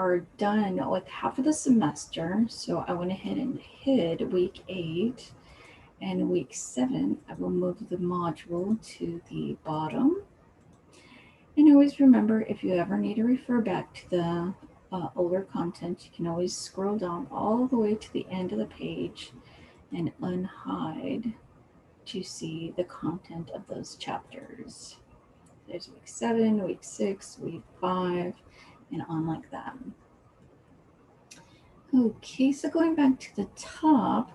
are done with half of the semester. So I went ahead and hid week 8. And week 7, I will move the module to the bottom. And always remember, if you ever need to refer back to the older content, you can always scroll down all the way to the end of the page and unhide to see the content of those chapters. There's week 7, week 6, week 5, and on like that. Okay, so going back to the top,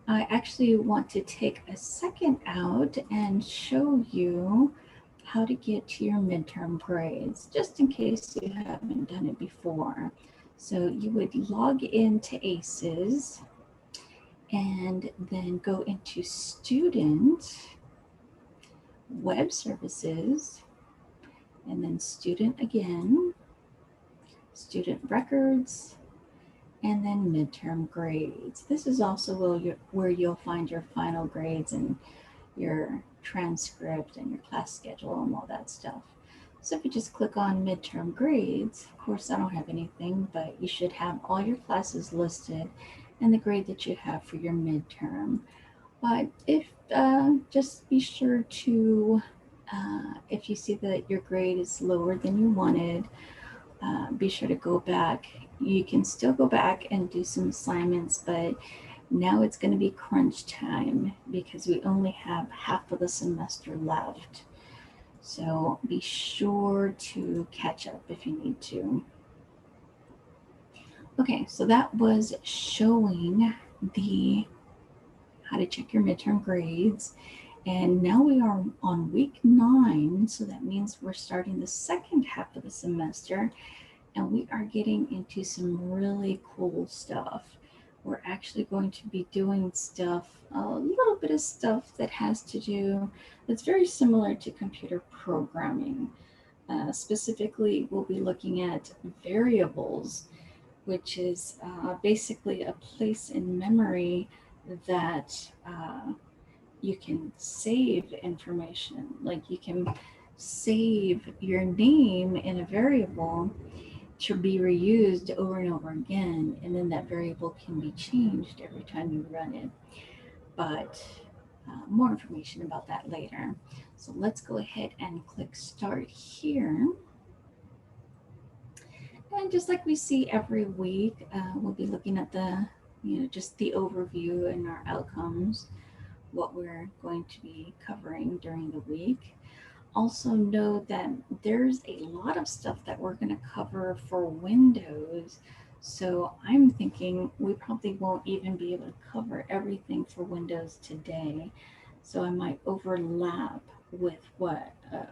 I actually want to take a second out and show you how to get to your midterm grades, just in case you haven't done it before. So you would log into ACES and then go into Student, Web Services, and then Student again, Student Records, and then midterm grades. This is also where you'll find your final grades and your transcript and your class schedule and all that stuff. So if you just click on midterm grades, of course I don't have anything, but you should have all your classes listed and the grade that you have for your midterm. But if just be sure to, if you see that your grade is lower than you wanted, be sure to go back. You can still go back and do some assignments, but now it's going to be crunch time because we only have half of the semester left. So be sure to catch up if you need to. Okay, so that was showing the how to check your midterm grades. And now we are on week 9, so that means we're starting the second half of the semester, and we are getting into some really cool stuff. We're actually going to be doing stuff, a little bit of stuff that has to do, that's very similar to computer programming. Specifically, we'll be looking at variables, which is basically a place in memory that you can save information. Like you can save your name in a variable to be reused over and over again, and then that variable can be changed every time you run it. But more information about that later. So let's go ahead and click start here. And just like we see every week, we'll be looking at the, just the overview and our outcomes, what we're going to be covering during the week. Also know that there's a lot of stuff that we're going to cover for Windows. So I'm thinking we probably won't even be able to cover everything for Windows today. So I might overlap with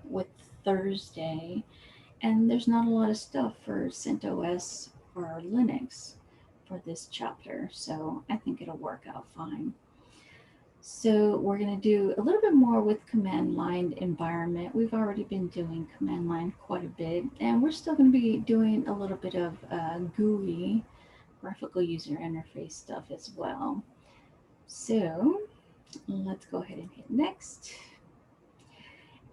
with Thursday. And there's not a lot of stuff for CentOS or Linux for this chapter. So I think it'll work out fine. So we're going to do a little bit more with command line environment. We've already been doing command line quite a bit, and we're still going to be doing a little bit of GUI, graphical user interface stuff as well. So let's go ahead and hit next.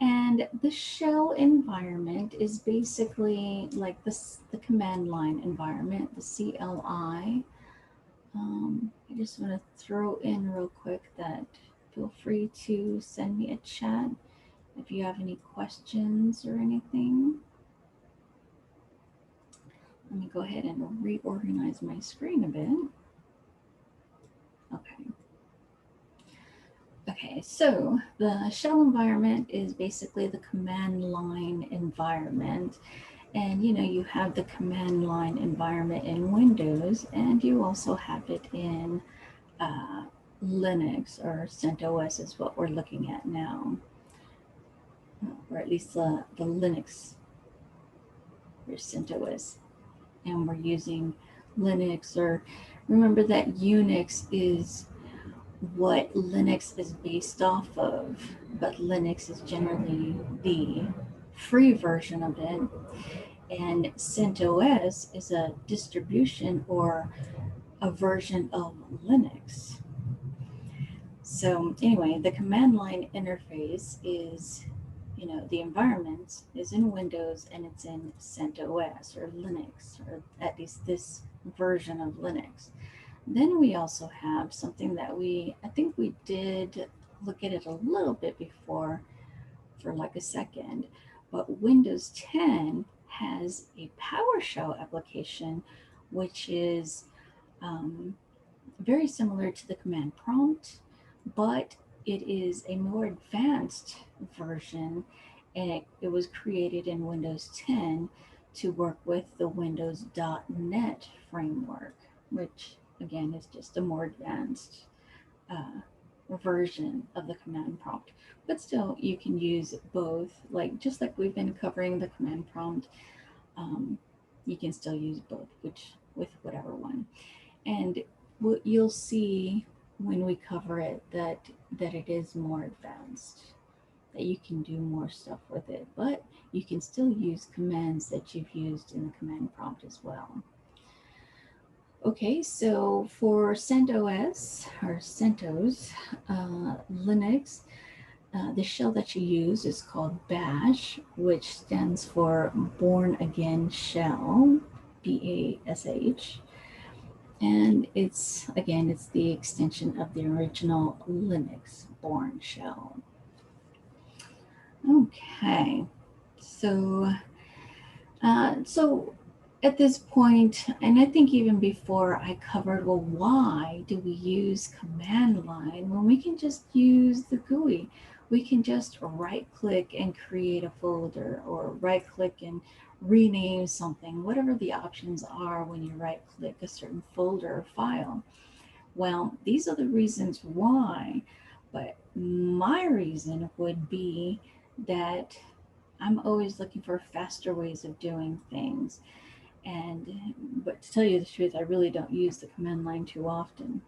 And the shell environment is basically like the command line environment, the CLI. I just want to throw in real quick that feel free to send me a chat if you have any questions or anything. Let me go ahead and reorganize my screen a bit. Okay. Okay, so the shell environment is basically the command line environment. And you have the command line environment in Windows, and you also have it in Linux, or CentOS is what we're looking at now, or at least the Linux or CentOS. And we're using Linux, or remember that Unix is what Linux is based off of, but Linux is generally the free version of it. And CentOS is a distribution or a version of Linux. So anyway, the command line interface is, the environment is in Windows and it's in CentOS or Linux, or at least this version of Linux. Then we also have something that I think we did look at it a little bit before for like a second, but Windows 10 has a PowerShell application, which is um, very similar to the command prompt, but it is a more advanced version, and it was created in Windows 10 to work with the Windows.NET framework, which again is just a more advanced uh, version of the command prompt. But still, you can use both, like just like we've been covering the command prompt. Um, you can still use both, which with whatever one. And what you'll see when we cover it, that it is more advanced, that you can do more stuff with it, but you can still use commands that you've used in the command prompt as well. Okay, so for CentOS or CentOS Linux, the shell that you use is called Bash, which stands for Born Again Shell, BASH. And it's the extension of the original Linux Born shell. Okay, so so at this point, and I think even before, I covered, well, why do we use command line when we can just use the GUI? We can just right click and create a folder, or right click and rename something, whatever the options are when you right click a certain folder or file. Well, these are the reasons why, but my reason would be that I'm always looking for faster ways of doing things. But to tell you the truth, I really don't use the command line too often.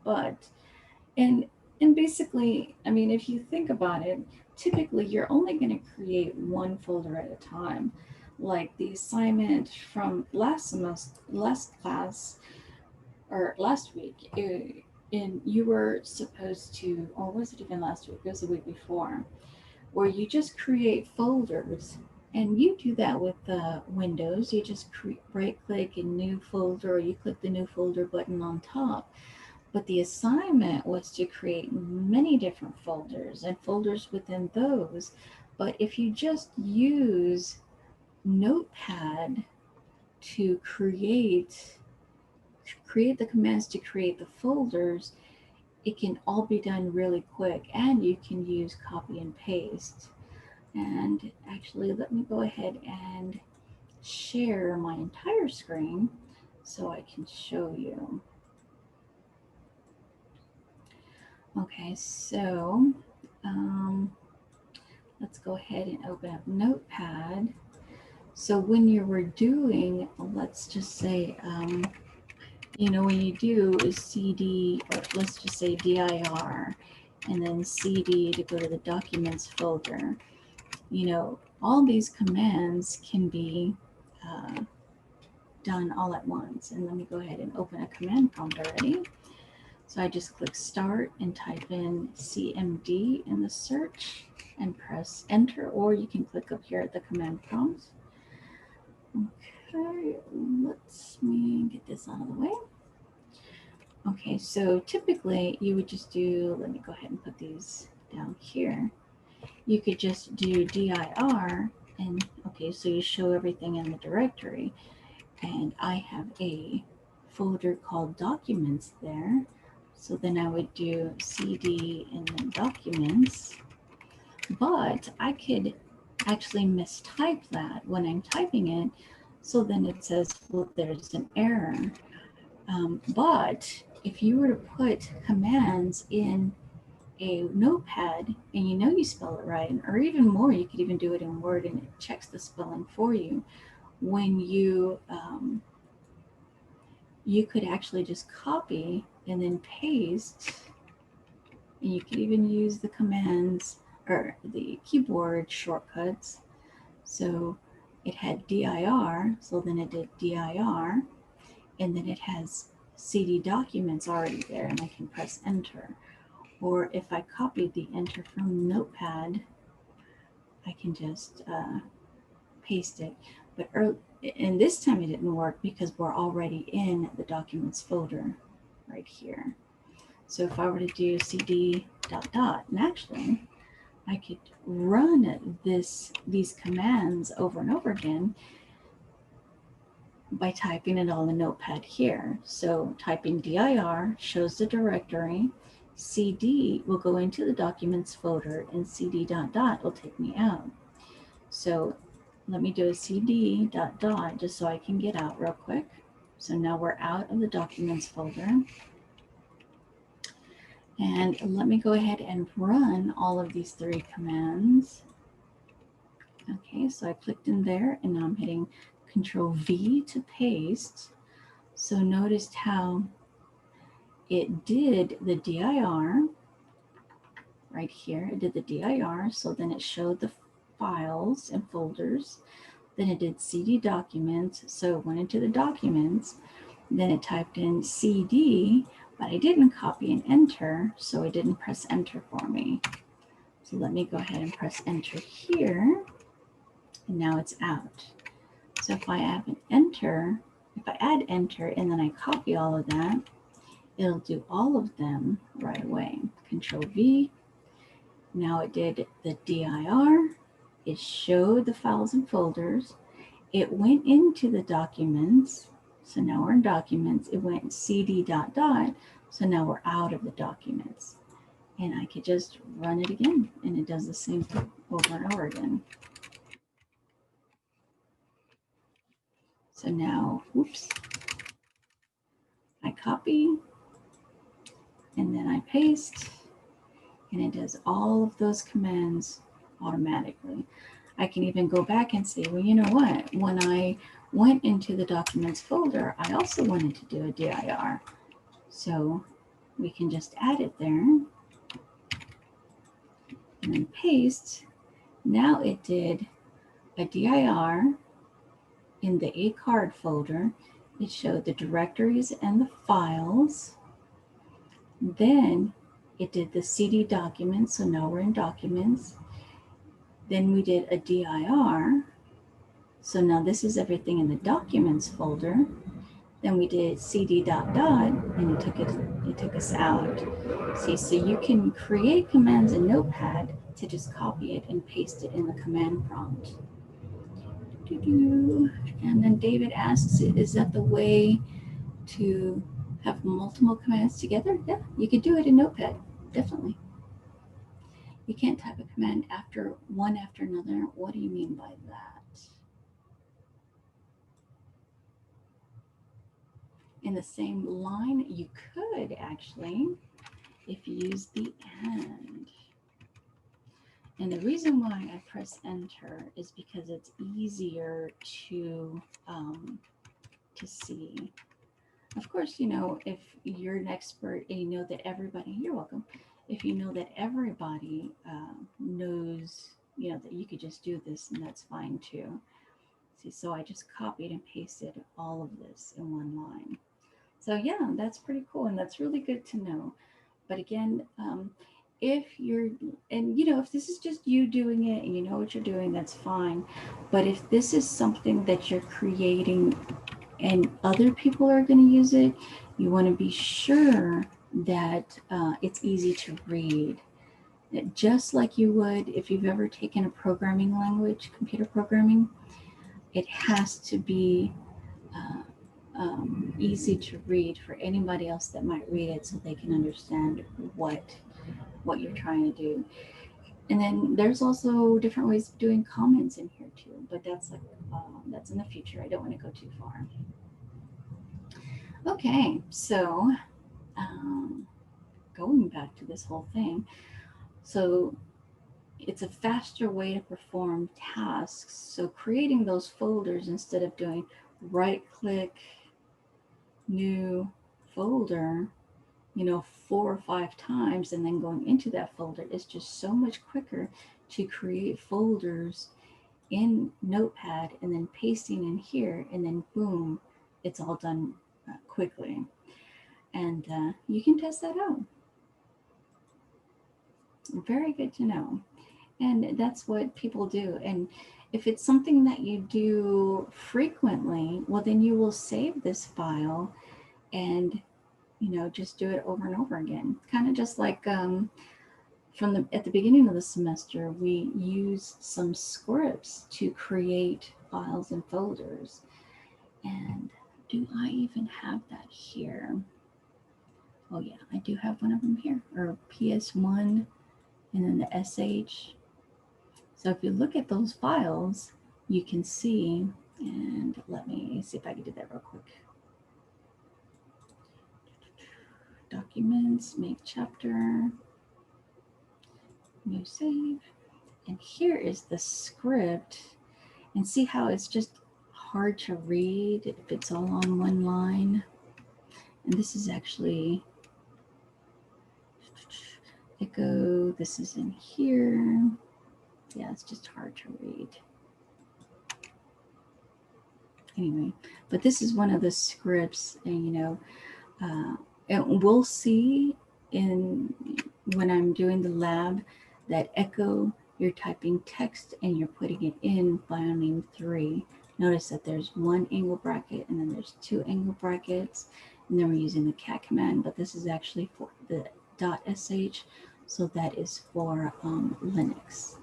And and basically, I mean, if you think about it, typically you're only going to create one folder at a time. Like the assignment from last class, or last week, and you were supposed to, or was it even last week? It was the week before, where you just create folders. And you do that with Windows. You just right click a new folder, or you click the new folder button on top. But the assignment was to create many different folders and folders within those. But if you just use Notepad to create the commands to create the folders, it can all be done really quick, and you can use copy and paste. And actually, let me go ahead and share my entire screen so I can show you. Okay, so let's go ahead and open up Notepad. So when you were doing, let's just say, when you do a CD, or let's just say dir, and then CD to go to the documents folder, all these commands can be done all at once. And let me go ahead and open a command prompt already. So I just click start and type in CMD in the search and press enter, or you can click up here at the command prompt. Okay, let me get this out of the way. Okay, so typically you would just do, let me go ahead and put these down here. You could just do dir, and okay, so you show everything in the directory. And I have a folder called documents there. So then I would do CD and then documents. But I could actually mistype that when I'm typing it. So then it says, well, there's an error. But if you were to put commands in a notepad and you spell it right, or even more, you could even do it in Word and it checks the spelling for you. When you could actually just copy and then paste, and you could even use the commands or the keyboard shortcuts. So it had dir, so then it did dir, and then it has CD documents already there, and I can press enter. Or if I copied the enter from Notepad, I can just paste it. But and this time it didn't work because we're already in the documents folder right here. So if I were to do cd ... and actually I could run these commands over and over again by typing it all in Notepad here. So typing dir shows the directory, cd will go into the documents folder, and cd ... will take me out. So let me do a cd ... just so I can get out real quick. So now we're out of the documents folder. And let me go ahead and run all of these 3 commands. Okay, so I clicked in there and now I'm hitting Control V to paste. So notice how it did the dir right here. It did the dir, so then it showed the files and folders. Then it did cd documents, so it went into the documents. Then it typed in cd, but I didn't copy and enter, so it didn't press enter for me. So let me go ahead and press enter here, and now it's out. So if I add enter and then I copy all of that, it'll do all of them right away. Control V. Now it did the dir. It showed the files and folders. It went into the documents. So now we're in documents. It went cd ... So now we're out of the documents. And I could just run it again, and it does the same thing over and over again. So now, oops, I copy, and then I paste, and it does all of those commands automatically. I can even go back and say, well, you know what? When I went into the documents folder, I also wanted to do a dir. So we can just add it there and then paste. Now it did a dir in the A card folder. It showed the directories and the files. Then it did the cd documents, so now we're in documents. Then we did a dir. So now this is everything in the documents folder. Then we did cd ... and it took us out. See, so you can create commands in Notepad to just copy it and paste it in the command prompt. And then David asks, is that the way to have multiple commands together? Yeah, you could do it in Notepad, definitely. You can't type a command after another. What do you mean by that? In the same line, you could actually, if you use the and. And the reason why I press enter is because it's easier to see. Of course, you know, if you're an expert and you know that everybody, you're welcome. If you know that everybody knows, you know, that you could just do this, and that's fine too. See, so I just copied and pasted all of this in one line. So yeah, that's pretty cool, and that's really good to know. But again, if you're, and you know, if this is just you doing it and you know what you're doing, that's fine. But if this is something that you're creating and other people are going to use it, you want to be sure that it's easy to read. Just like you would if you've ever taken a programming language, computer programming, it has to be easy to read for anybody else that might read it, so they can understand what you're trying to do. And then there's also different ways of doing comments in here too, but that's like that's in the future. I don't want to go too far. Okay, so going back to this whole thing, so it's a faster way to perform tasks. So creating those folders instead of doing right click, new folder, you know, 4 or 5 times and then going into that folder is just so much quicker to create folders in Notepad and then pasting in here, and then boom, it's all done quickly. And you can test that out. Very good to know. And that's what people do. And if it's something that you do frequently, well, then you will save this file and, just do it over and over again. Kind of just like at the beginning of the semester, we use some scripts to create files and folders. And do I even have that here? Oh yeah, I do have one of them here, or PS1 and then the SH. So if you look at those files, you can see, and let me see if I can do that real quick. Documents, make chapter, new save. And here is the script. And see how it's just hard to read if it's all on one line. And this is actually echo. This is in here. Yeah, it's just hard to read. Anyway, but this is one of the scripts, and and we'll see when I'm doing the lab that echo, you're typing text and you're putting it in file name 3. Notice that there's one angle bracket and then there's 2 angle brackets, and then we're using the cat command, but this is actually for the .sh, so that is for Linux.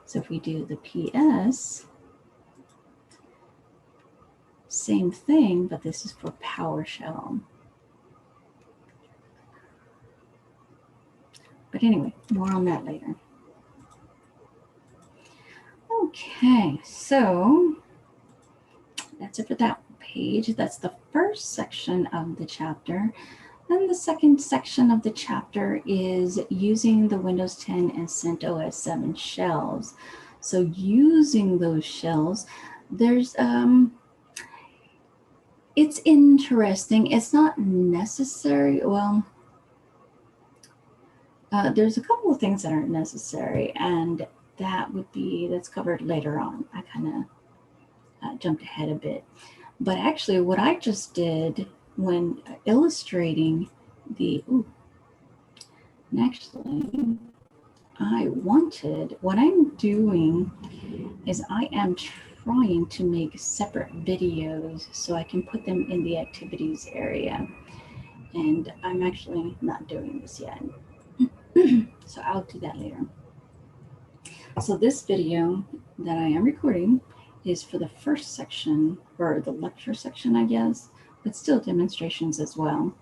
So if we do the PS, same thing, but this is for PowerShell. But anyway, more on that later. Okay, so that's it for that page. That's the first section of the chapter. Then the second section of the chapter is using the Windows 10 and CentOS 7 shells. So using those shells, there's it's interesting. It's not necessary. Well, there's a couple of things that aren't necessary, and that's covered later on. I kind of jumped ahead a bit. But actually, what I just did when illustrating what I'm doing is I am trying to make separate videos so I can put them in the activities area. And I'm actually not doing this yet. So I'll do that later. So this video that I am recording is for the first section, or the lecture section, I guess, but still demonstrations as well.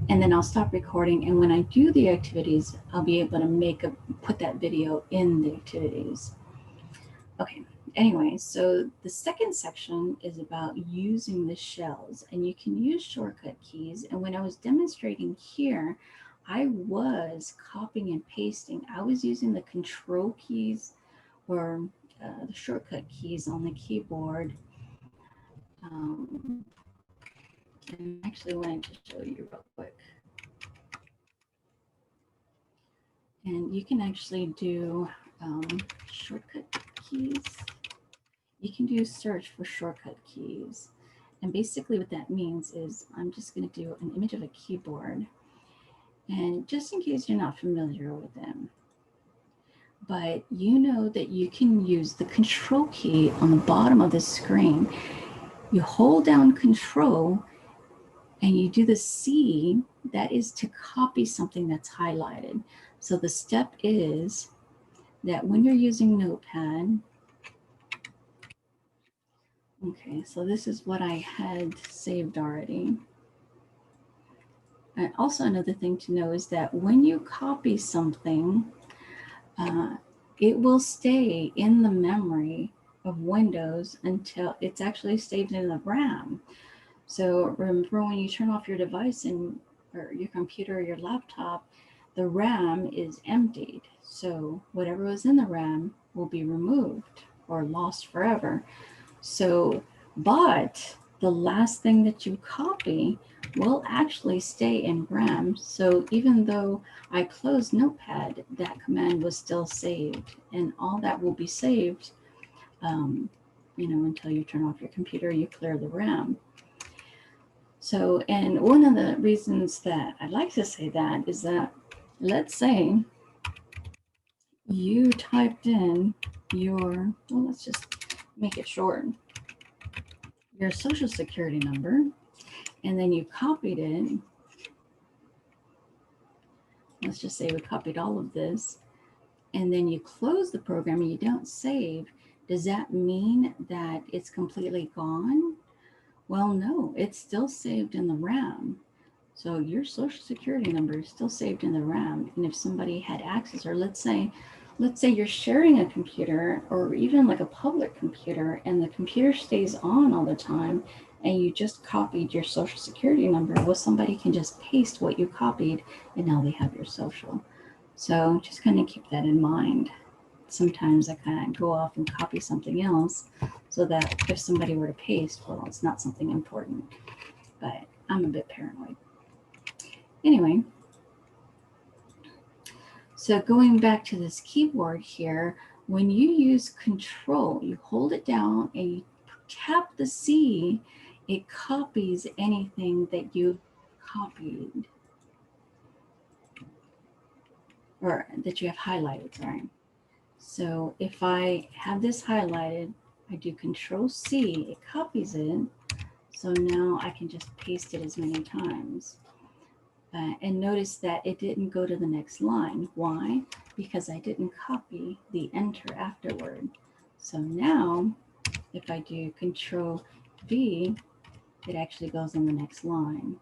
And then I'll stop recording, and when I do the activities, I'll be able to put that video in the activities. Okay, anyway, so the second section is about using the shells, and you can use shortcut keys. And when I was demonstrating here, I was copying and pasting. I was using the control keys or the shortcut keys on the keyboard. And I actually wanted to show you real quick. And you can actually do shortcut keys. You can do search for shortcut keys. And basically what that means is I'm just going to do an image of a keyboard. And just in case you're not familiar with them, but you know that you can use the control key on the bottom of the screen. You hold down control and you do the C, that is to copy something that's highlighted. So the step is that when you're using Notepad, okay, so this is what I had saved already. And also another thing to know is that when you copy something, it will stay in the memory of Windows until it's actually saved in the RAM. So remember, when you turn off your device or your computer or your laptop, the RAM is emptied. So whatever was in the RAM will be removed or lost forever. So, but the last thing that you copy will actually stay in RAM. So even though I closed Notepad, that command was still saved, and all that will be saved, until you turn off your computer, you clear the RAM. So, and one of the reasons that I like to say that is that let's say you typed in your, well, let's just make it short, your social security number, and then you copied it. Let's just say we copied all of this, and then you close the program and you don't save. Does that mean that it's completely gone? Well, no, it's still saved in the RAM. So your social security number is still saved in the RAM. And if somebody had access, or let's say you're sharing a computer or even like a public computer and the computer stays on all the time and you just copied your social security number, well, somebody can just paste what you copied and now they have your social. So just kind of keep that in mind. Sometimes I kind of go off and copy something else so that if somebody were to paste, well, it's not something important. But I'm a bit paranoid. Anyway, so going back to this keyboard here, when you use Control, you hold it down and you tap the C, it copies anything that you copied or that you have highlighted, sorry. So if I have this highlighted, I do Control C, it copies it. So now I can just paste it as many times. And notice that it didn't go to the next line. Why? Because I didn't copy the enter afterward. So now, if I do Control V, it actually goes in the next line.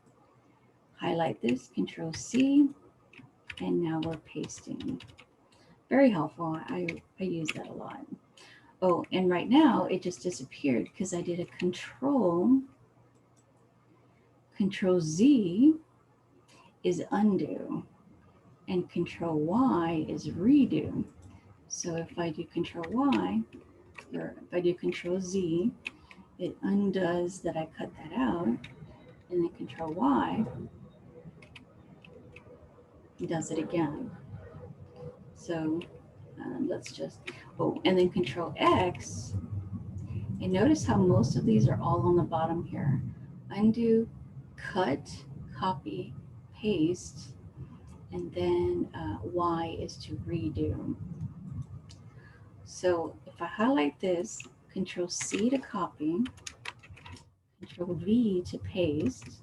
Highlight this, Control C, and now we're pasting. Very helpful. I use that a lot. Oh, and right now it just disappeared because I did a Control Z is undo, and Control Y is redo. So if I do Control Y, or if I do Control Z, it undoes that I cut that out, and then Control Y does it again. So let's just, oh, and then Control X, and notice how most of these are all on the bottom here. Undo, cut, copy, paste, and then Y is to redo. So if I highlight this, Control C to copy, Control V to paste,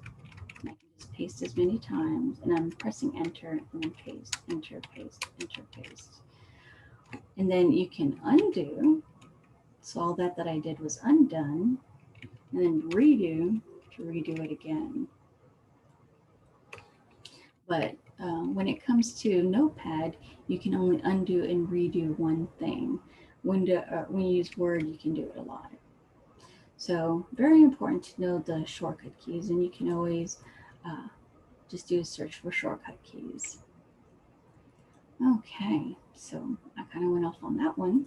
and I can just paste as many times, and I'm pressing enter and then paste, enter, paste, enter, paste. And then you can undo. So all that I did was undone, and then redo to redo it again. But when it comes to Notepad, you can only undo and redo one thing. When you use Word, you can do it a lot. So very important to know the shortcut keys, and you can always just do a search for shortcut keys. Okay, so I kind of went off on that one.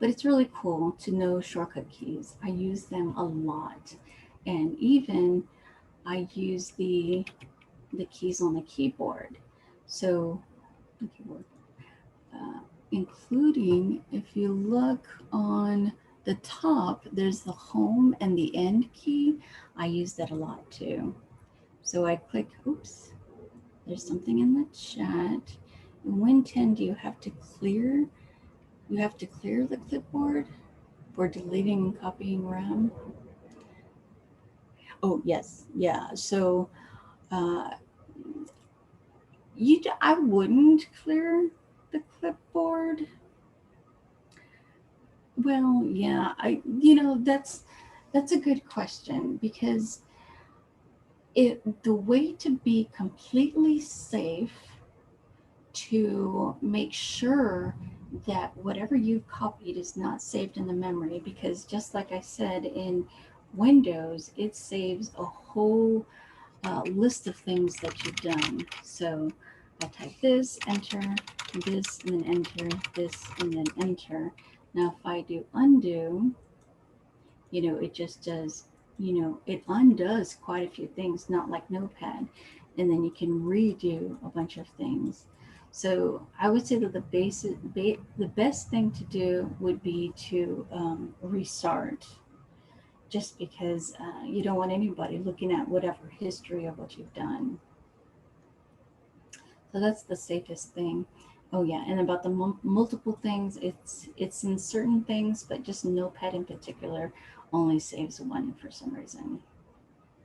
But it's really cool to know shortcut keys. I use them a lot. And even I use the keys on the keyboard. So the keyboard, including if you look on the top, there's the home and the end key. I use that a lot too. So I click, oops, there's something in the chat. When 10 do you have to clear? You have to clear the clipboard for deleting and copying RAM. Oh, yes. Yeah. So I wouldn't clear the clipboard. Well, yeah, that's a good question because the way to be completely safe to make sure that whatever you've copied is not saved in the memory, because just like I said, in Windows, it saves a whole list of things that you've done. So I type this, enter, this, and then enter, this, and then enter. Now, if I do undo, it just does, it undoes quite a few things, not like Notepad. And then you can redo a bunch of things. So I would say that the best thing to do would be to restart, just because you don't want anybody looking at whatever history of what you've done. So that's the safest thing. Oh yeah, and about the multiple things, it's in certain things, but just Notepad in particular only saves one for some reason.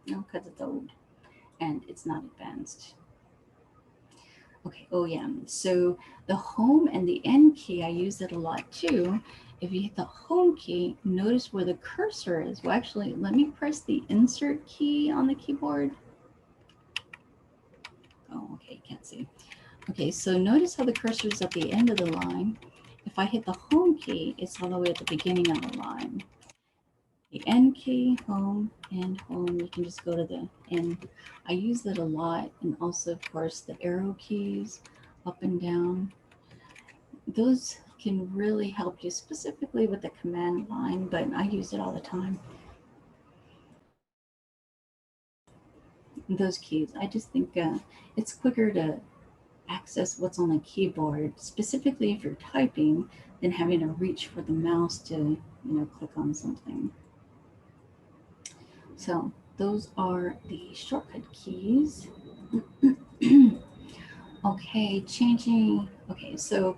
No, because it's old and it's not advanced. Okay, oh yeah. So the home and the end key, I use it a lot too. If you hit the home key, notice where the cursor is. Well, actually, let me press the insert key on the keyboard. Oh, okay, you can't see. Okay, so notice how the cursor is at the end of the line. If I hit the home key, it's all the way at the beginning of the line. The end key, home, and home, you can just go to the end. I use that a lot, and also, of course, the arrow keys up and down. Those can really help you specifically with the command line, but I use it all the time. Those keys, I just think it's quicker to access what's on the keyboard, specifically if you're typing, than having to reach for the mouse to, click on something. So those are the shortcut keys. Okay, okay, so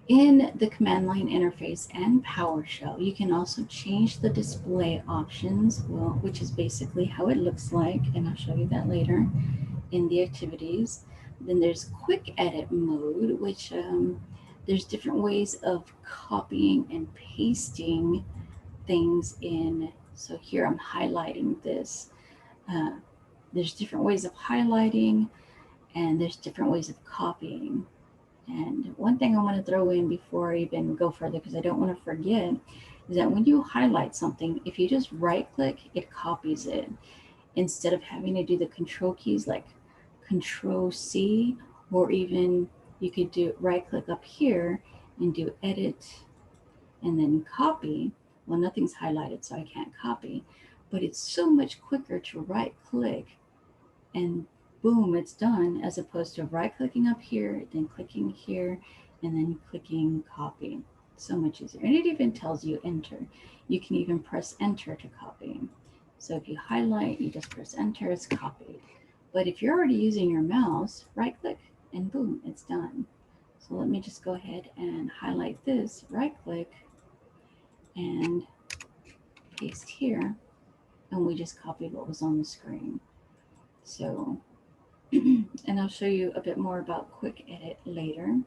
in the command line interface and PowerShell, you can also change the display options, well, which is basically how it looks like, and I'll show you that later in the activities. Then there's quick edit mode, which there's different ways of copying and pasting things in. So here I'm highlighting this. Uh, there's different ways of highlighting, and there's different ways of copying. And one thing I want to throw in before I even go further, because I don't want to forget, is that when you highlight something, if you just right click, it copies it. Instead of having to do the control keys like Control C, or even you could do right click up here and do edit and then copy. Well, nothing's highlighted, so I can't copy, but it's so much quicker to right click and boom, it's done, as opposed to right clicking up here, then clicking here, and then clicking copy. So much easier. And it even tells you enter. You can even press enter to copy. So if you highlight, you just press enter, it's copied. But if you're already using your mouse, right click and boom, it's done. So let me just go ahead and highlight this, right click, and paste here, and we just copied what was on the screen. So, and I'll show you a bit more about quick edit later.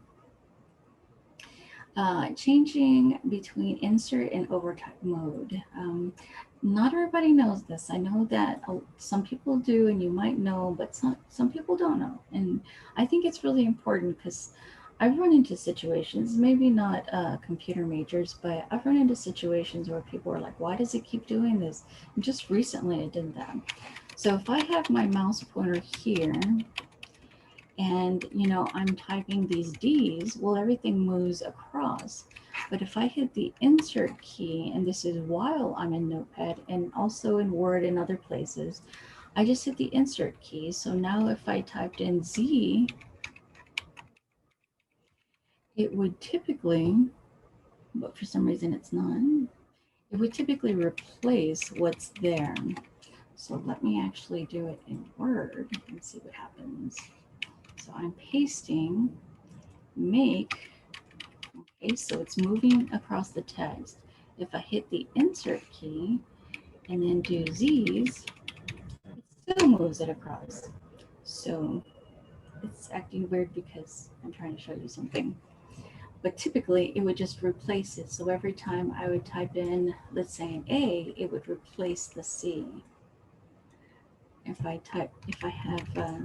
Changing between insert and overtype mode. Not everybody knows this. I know that some people do, and you might know, but some people don't know. And I think it's really important because I've run into situations, maybe not computer majors, but I've run into situations where people are like, why does it keep doing this? And just recently I did that. So if I have my mouse pointer here, and I'm typing these D's, well, everything moves across. But if I hit the insert key, and this is while I'm in Notepad and also in Word and other places, I just hit the insert key. So now if I typed in Z, it would typically, but for some reason it's not, it would typically replace what's there. So let me actually do it in Word and see what happens. So I'm pasting make. Okay, so it's moving across the text. If I hit the insert key and then do Z's, it still moves it across. So it's acting weird because I'm trying to show you something. But typically it would just replace it. So every time I would type in, let's say an A, it would replace the C. If I have,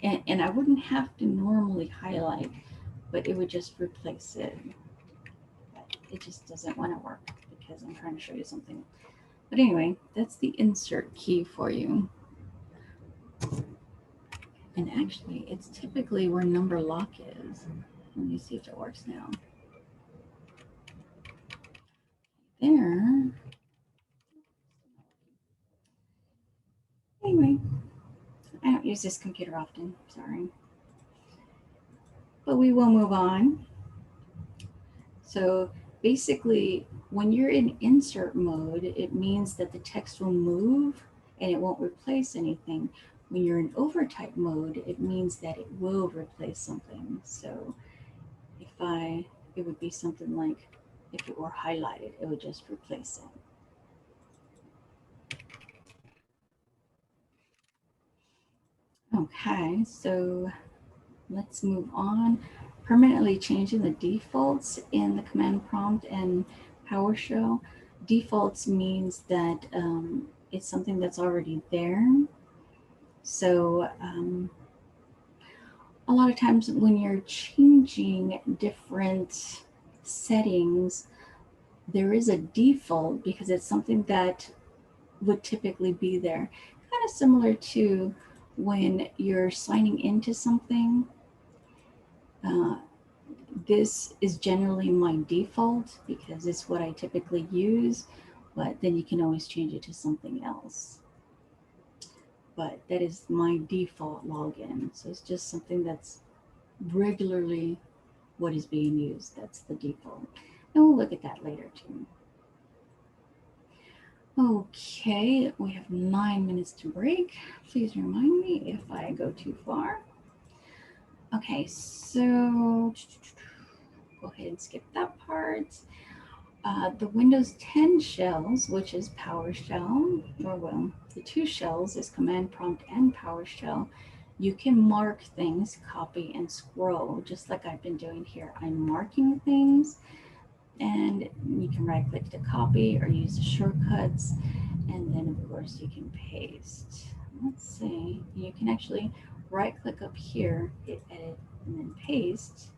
and I wouldn't have to normally highlight, but it would just replace it. But it just doesn't want to work because I'm trying to show you something. But anyway, that's the insert key for you. And actually, it's typically where number lock is. Let me see if it works now. There. Anyway, I don't use this computer often, sorry. But we will move on. So basically, when you're in insert mode, it means that the text will move and it won't replace anything. When you're in overtype mode, it means that it will replace something. So it would be something like if it were highlighted, it would just replace it. Okay, so let's move on. Permanently changing the defaults in the command prompt and PowerShell. Defaults means that it's something that's already there. So a lot of times when you're changing different settings, there is a default because it's something that would typically be there. Kind of similar to when you're signing into something. Uh, this is generally my default because it's what I typically use, but then you can always change it to something else. But that is my default login. So it's just something that's regularly what is being used. That's the default. And we'll look at that later too. Okay, we have 9 minutes to break. Please remind me if I go too far. Okay, so go ahead and skip that part. The Windows 10 shells, which is PowerShell, or well, the two shells is Command Prompt and PowerShell. You can mark things, copy and scroll, just like I've been doing here. I'm marking things, and you can right click to copy or use the shortcuts, and then of course you can paste. Let's see, you can actually right click up here, hit edit, and then paste,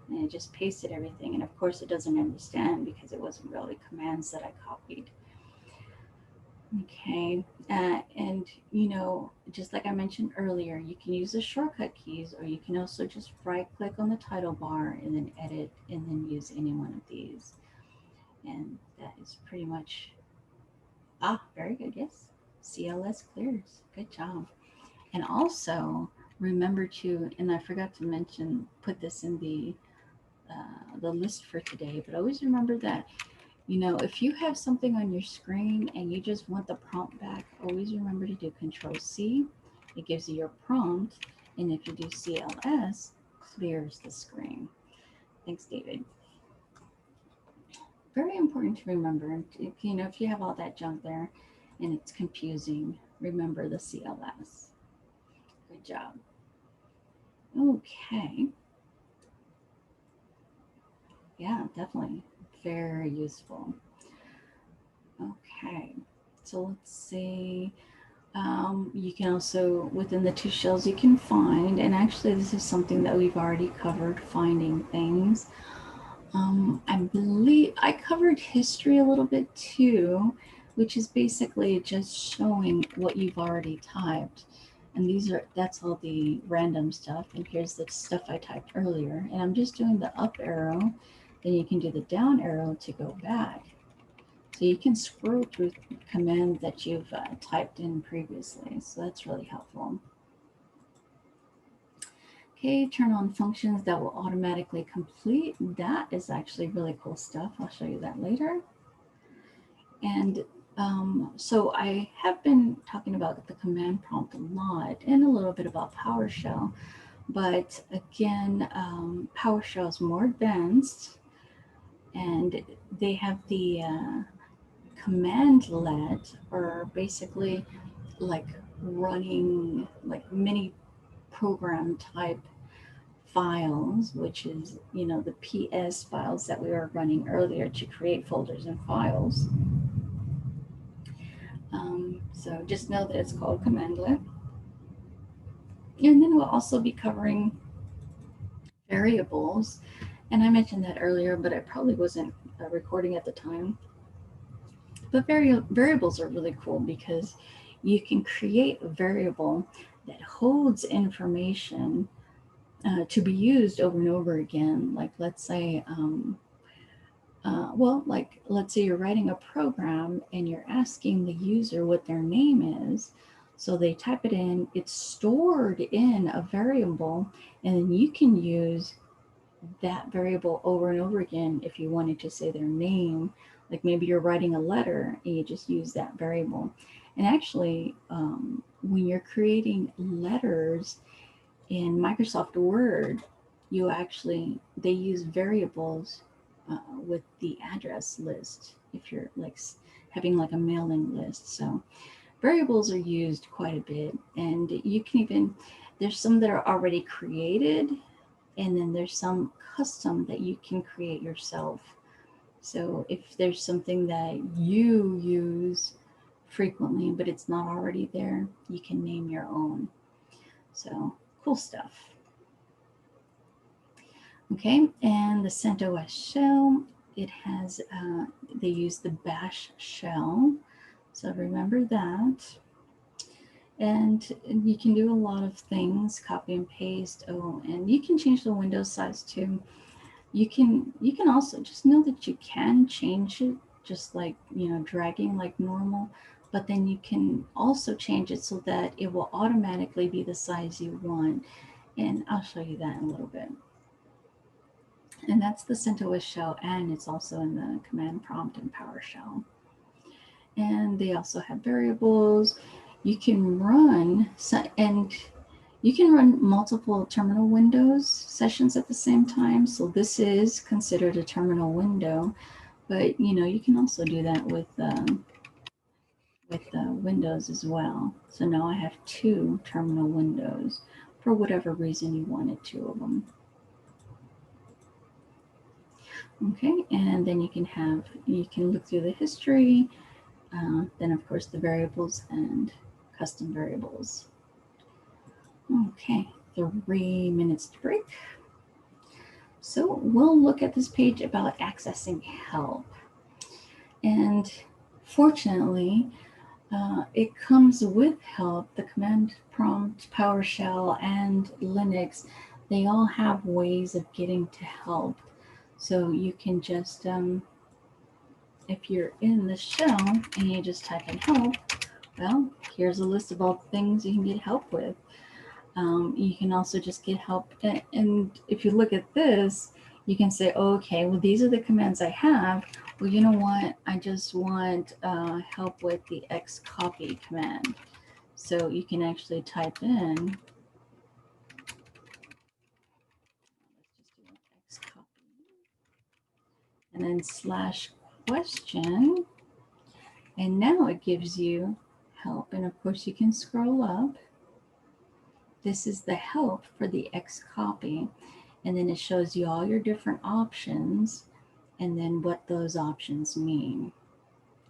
and it just pasted everything. And of course it doesn't understand because it wasn't really commands that I copied. Okay, and you know, just like I mentioned earlier, you can use the shortcut keys, or you can also just right click on the title bar and then edit and then use any one of these. And that is pretty much, very good, yes. CLS clears, good job. And also remember to, and I forgot to mention, put this in the list for today, but always remember that, you know, if you have something on your screen and you just want the prompt back, always remember to do Control C. It gives you your prompt. And if you do CLS, clears the screen. Thanks, David. Very important to remember. You know, if you have all that junk there and it's confusing, remember the CLS. Good job. Okay. Yeah, definitely. Very useful. Okay. So let's see. You can also, within the two shells, you can find, and actually this is something that we've already covered, finding things. I believe I covered history a little bit too, which is basically just showing what you've already typed. And that's all the random stuff. And here's the stuff I typed earlier. And I'm just doing the up arrow. Then you can do the down arrow to go back. So you can scroll through commands that you've typed in previously. So that's really helpful. Okay, turn on functions that will automatically complete. That is actually really cool stuff. I'll show you that later. And so I have been talking about the command prompt a lot and a little bit about PowerShell. But again, PowerShell is more advanced, and they have the command let, or basically like running like mini program type files, which is, you know, the PS files that we were running earlier to create folders and files. So just know that it's called commandlet. And then we'll also be covering variables. And I mentioned that earlier, but I probably wasn't recording at the time. But variables are really cool because you can create a variable that holds information to be used over and over again. Like let's say, like let's say you're writing a program and you're asking the user what their name is. So they type it in, it's stored in a variable, and then you can use that variable over and over again if you wanted to say their name, Like maybe you're writing a letter and you just use that variable. And actually, when you're creating letters in Microsoft Word, they use variables with the address list if you're like having like a mailing list. So variables are used quite a bit, and you can even, there's some that are already created, and then there's some custom that you can create yourself. So if there's something that you use frequently but it's not already there, you can name your own. So cool stuff. Okay, and the CentOS shell, it has, they use the bash shell. So remember that. And you can do a lot of things, copy and paste. Oh, and you can change the window size too. You can also just know that you can change it, just like, dragging like normal, but then you can also change it so that it will automatically be the size you want. And I'll show you that in a little bit. And that's the CentOS shell, and it's also in the command prompt in PowerShell. And they also have variables. You can run, and you can run multiple terminal windows sessions at the same time. So this is considered a terminal window, but you can also do that with Windows as well. So now I have two terminal windows for whatever reason you wanted two of them. Okay, and then you can look through the history, then of course the variables and custom variables. Okay, 3 minutes to break. So we'll look at this page about accessing help. And fortunately, it comes with help. The command prompt, PowerShell, and Linux, they all have ways of getting to help. So you can just, if you're in the shell and you just type in help, well, here's a list of all the things you can get help with. You can also just get help. And if you look at this, you can say, okay, well, these are the commands I have. Well, you know what? I just want help with the xcopy command. So you can actually type in, let's just do an xcopy, and then /question. And now it gives you help. And of course, you can scroll up. This is the help for the xcopy. And then it shows you all your different options and then what those options mean.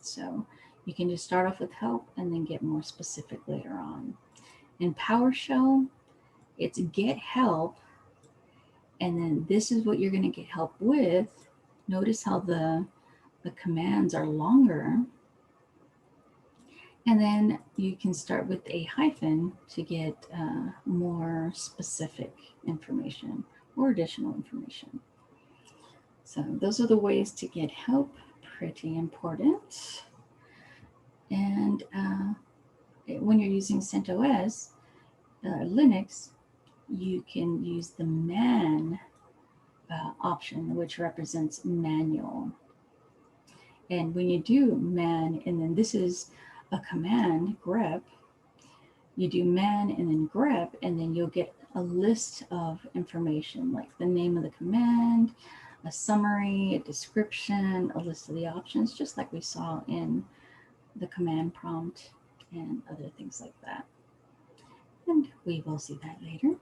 So you can just start off with help and then get more specific later on. In PowerShell, it's get help, and then this is what you're going to get help with. Notice how the commands are longer. And then you can start with a hyphen to get more specific information or additional information. So those are the ways to get help, pretty important. And when you're using CentOS, Linux, you can use the man option, which represents manual. And when you do man, and then this is a command, grep, you do man and then grep, and then you'll get a list of information like the name of the command, a summary, a description, a list of the options, just like we saw in the command prompt and other things like that. And we will see that later.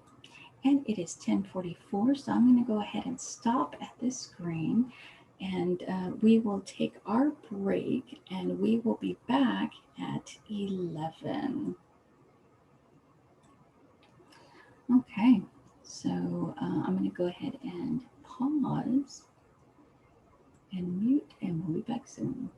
And it is 10:44, so I'm going to go ahead and stop at this screen, and we will take our break, and we will be back at 11. Okay, so I'm going to go ahead and pause and mute, and we'll be back soon.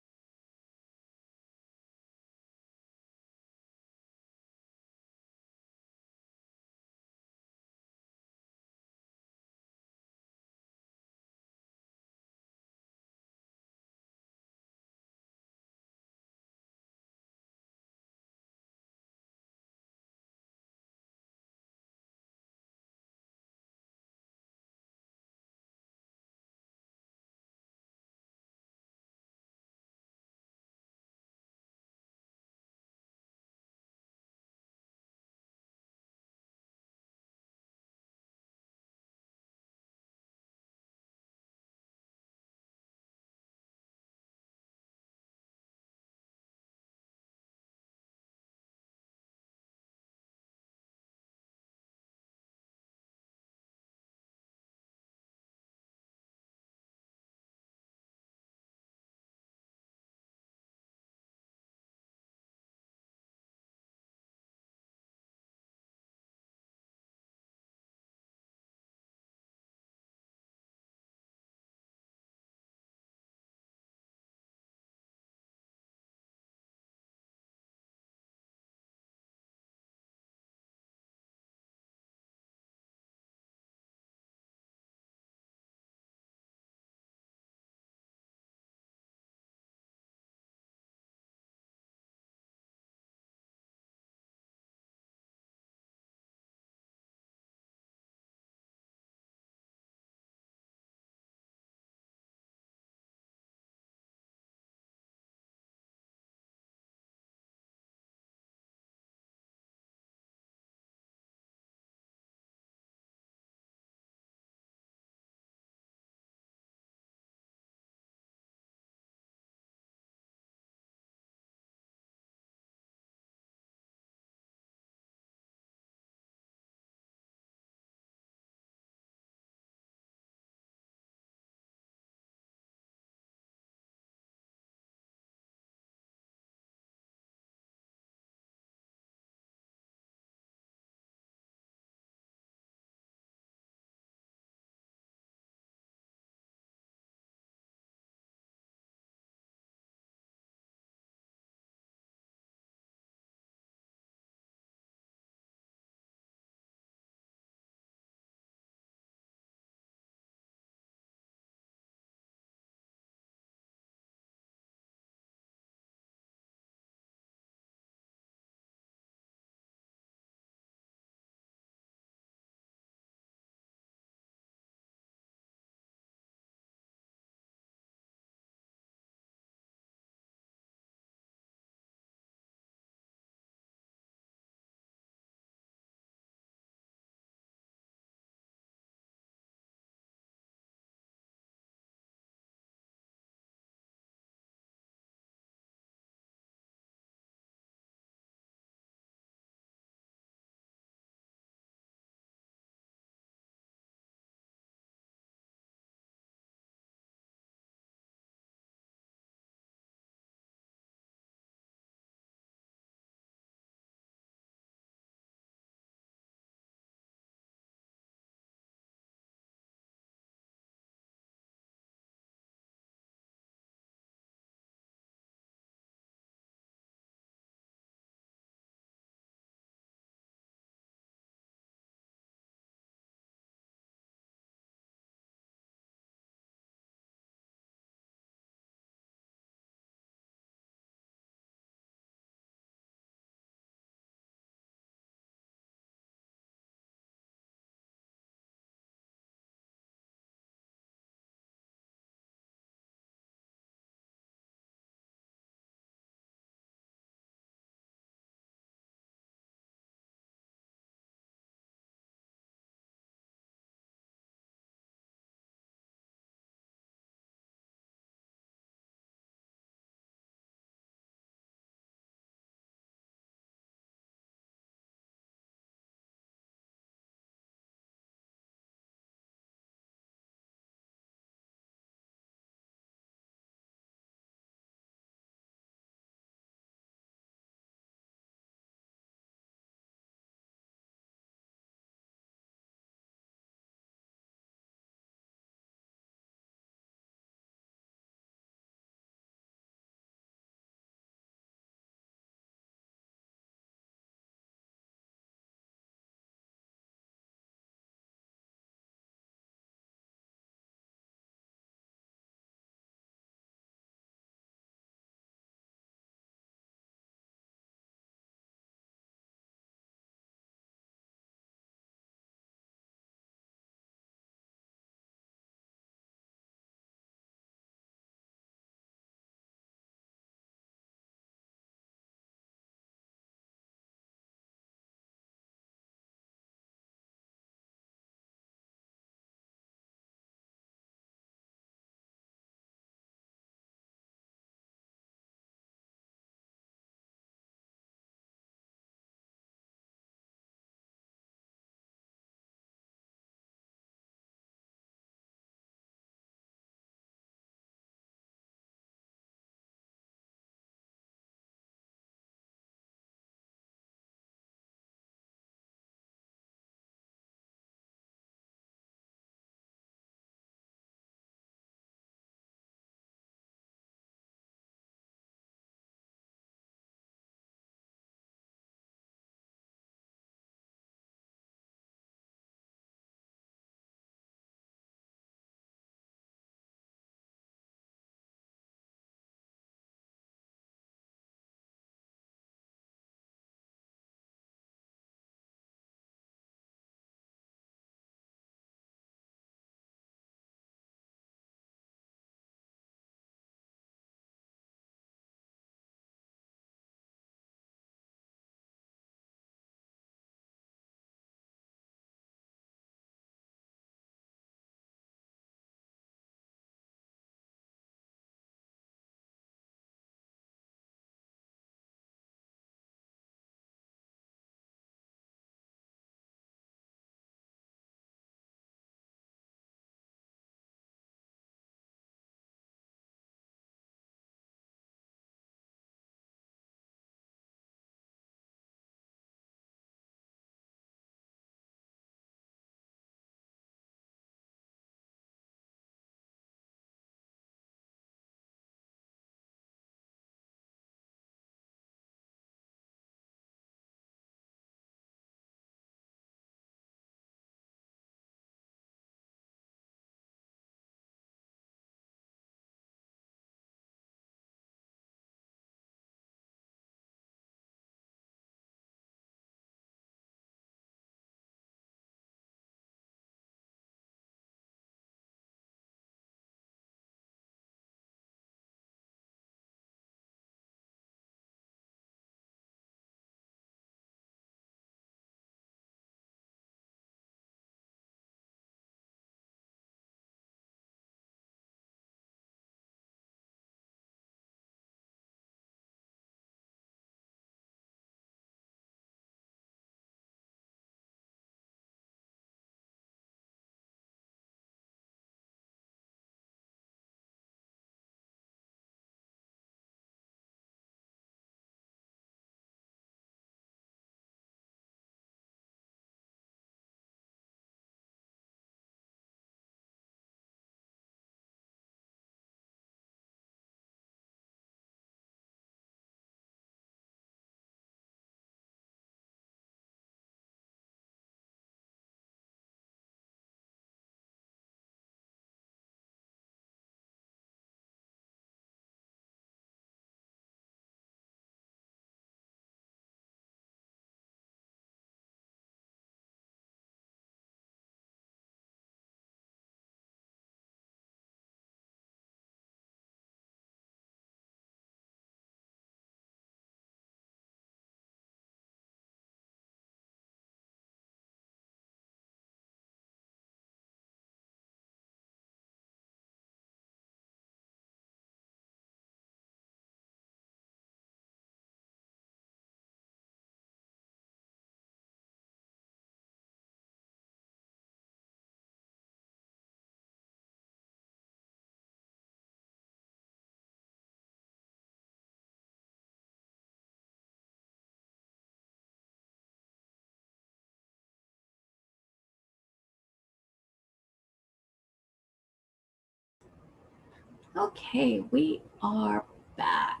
Okay, we are back.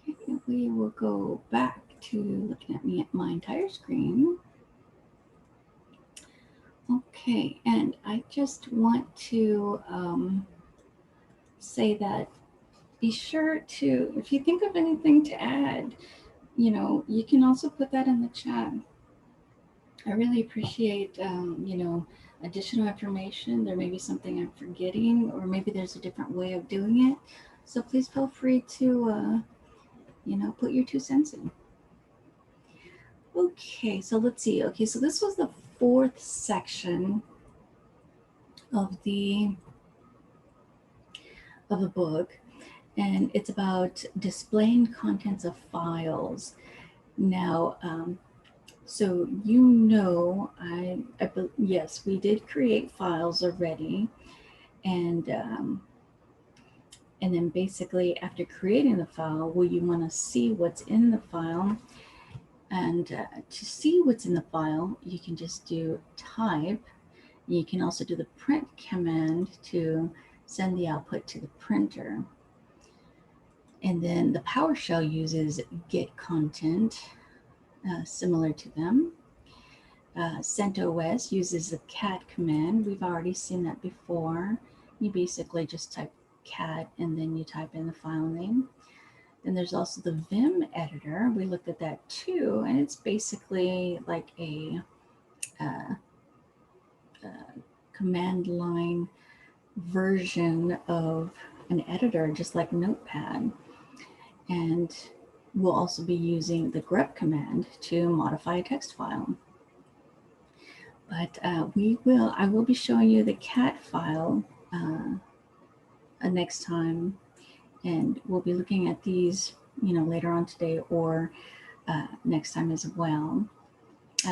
Okay, we will go back to looking at me at my entire screen. Okay, and I just want to say that be sure to, if you think of anything to add, you can also put that in the chat. I really appreciate, additional information. There may be something I'm forgetting, or maybe there's a different way of doing it. So please feel free to, put your 2 cents in. Okay, so let's see. Okay, so this was the 4th section of the book, and it's about displaying contents of files. Now, so yes, we did create files already, and then basically after creating the file, well, you want to see what's in the file, and to see what's in the file, you can just do type. You can also do the print command to send the output to the printer. And then the PowerShell uses get content, similar to them. CentOS uses the cat command. We've already seen that before. You basically just type cat and then you type in the file name. Then there's also the Vim editor. We looked at that too, and it's basically like a command line version of an editor, just like Notepad. And we'll also be using the grep command to modify a text file. But I will be showing you the cat file next time, and we'll be looking at these, later on today or next time as well.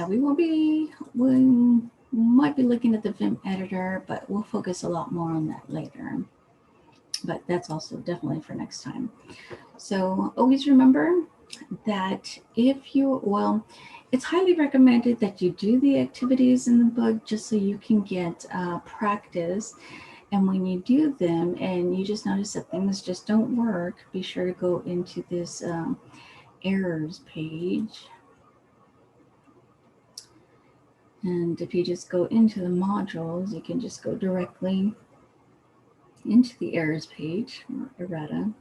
We might be looking at the Vim editor, but we'll focus a lot more on that later. But that's also definitely for next time. So always remember that it's highly recommended that you do the activities in the book just so you can get practice. And when you do them and you just notice that things just don't work, be sure to go into this errors page. And if you just go into the modules, you can just go directly into the errors page, or errata.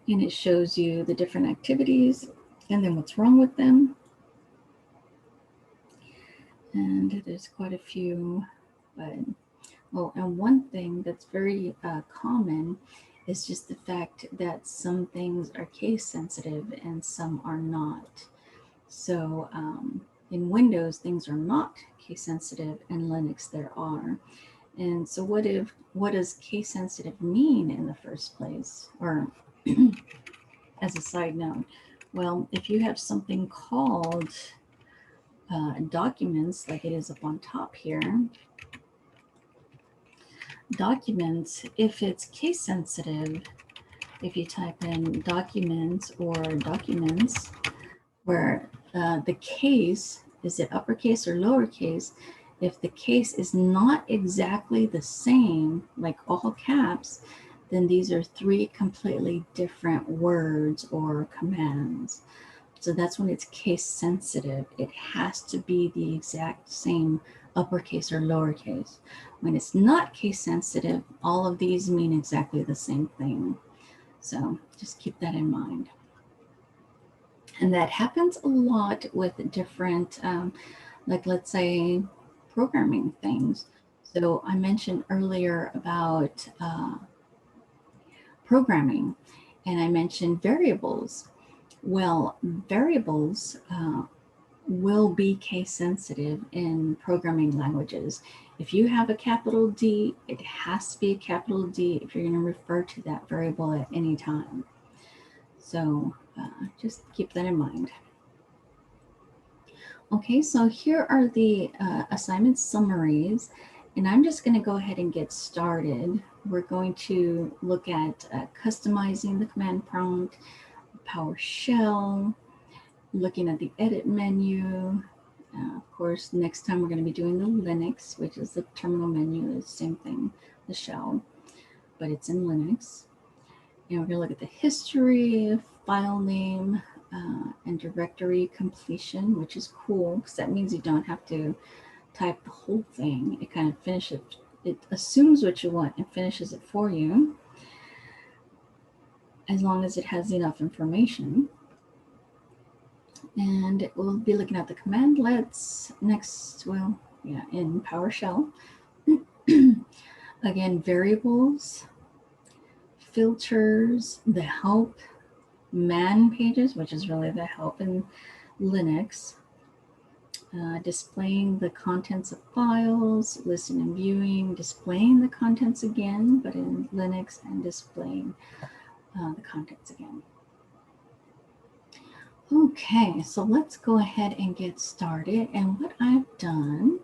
And it shows you the different activities and then what's wrong with them. And there's quite a few, but and one thing that's very common is just the fact that some things are case sensitive and some are not. So in Windows, things are not case sensitive, and Linux there are. And so what does case sensitive mean in the first place? Or as a side note, well, if you have something called documents, like it is up on top here, documents, if it's case sensitive, if you type in documents or documents, where the case, is it uppercase or lowercase? If the case is not exactly the same, like all caps, then these are 3 completely different words or commands. So that's when it's case sensitive. It has to be the exact same uppercase or lowercase. When it's not case sensitive, all of these mean exactly the same thing. So just keep that in mind. And that happens a lot with different, like let's say, programming things. So I mentioned earlier about programming, and I mentioned variables. Well, variables will be case sensitive in programming languages. If you have a capital D, it has to be a capital D if you're going to refer to that variable at any time. So just keep that in mind. Okay, so here are the assignment summaries, and I'm just going to go ahead and get started. we're going to look at customizing the command prompt, PowerShell, looking at the edit menu. Of course, next time we're going to be doing the Linux, which is the terminal menu, the same thing, the shell, but it's in Linux. And we're going to look at the history, file name, and directory completion, which is cool because that means you don't have to type the whole thing. It kind of finishes, it assumes what you want and finishes it for you as long as it has enough information. And we'll be looking at the commandlets next, well, yeah, in PowerShell. Again, variables, filters, the help, man pages, which is really the help in Linux, displaying the contents of files, listen and viewing, displaying the contents again, but in Linux, and displaying the contents again. Okay, so let's go ahead and get started. And what I've done,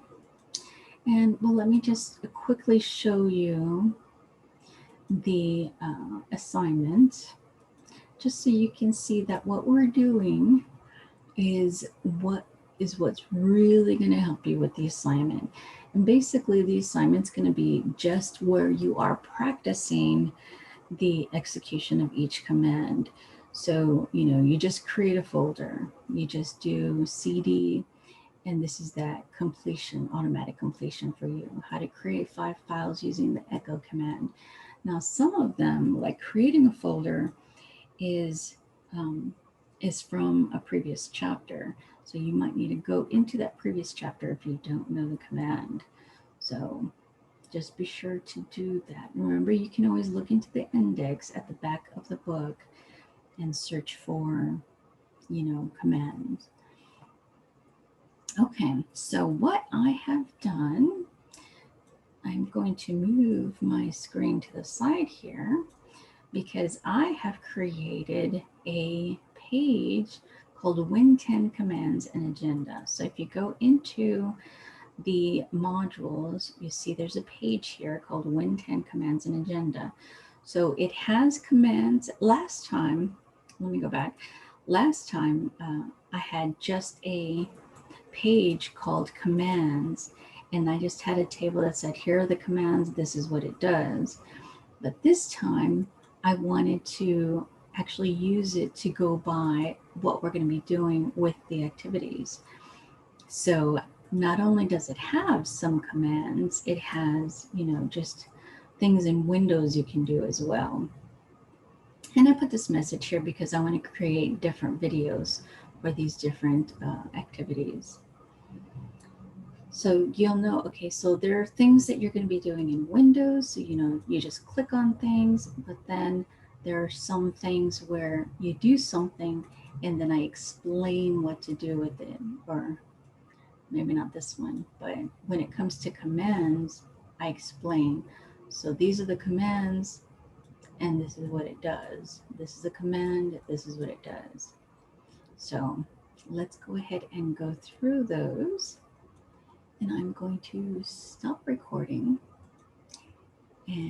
and well, let me just quickly show you the assignment, just so you can see that what we're doing is what's really going to help you with the assignment. And basically the assignment's going to be just where you are practicing the execution of each command. So, you know, you just create a folder, you just do CD, and this is that completion, automatic completion for you, how to create 5 files using the echo command. Now, some of them, like creating a folder, is from a previous chapter. So you might need to go into that previous chapter if you don't know the command. So just be sure to do that. Remember, you can always look into the index at the back of the book and search for, you know, commands. Okay, so what I have done, I'm going to move my screen to the side here because I have created a page called Win 10 Commands and Agenda. So if you go into the modules, you see there's a page here called Win 10 Commands and Agenda. So it has commands. Last time, let me go back. Last time I had just a page called Commands, and I just had a table that said, here are the commands, this is what it does. But this time I wanted to actually use it to go by what we're going to be doing with the activities. So not only does it have some commands, it has, you know, just things in Windows you can do as well. And I put this message here because I want to create different videos for these different activities. So you'll know, okay, so there are things that you're going to be doing in Windows. So, you know, you just click on things, but then there are some things where you do something and then I explain what to do with it, or maybe not this one, but when it comes to commands, I explain. So these are the commands and this is what it does. This is a command, this is what it does. So let's go ahead and go through those. And I'm going to stop recording. And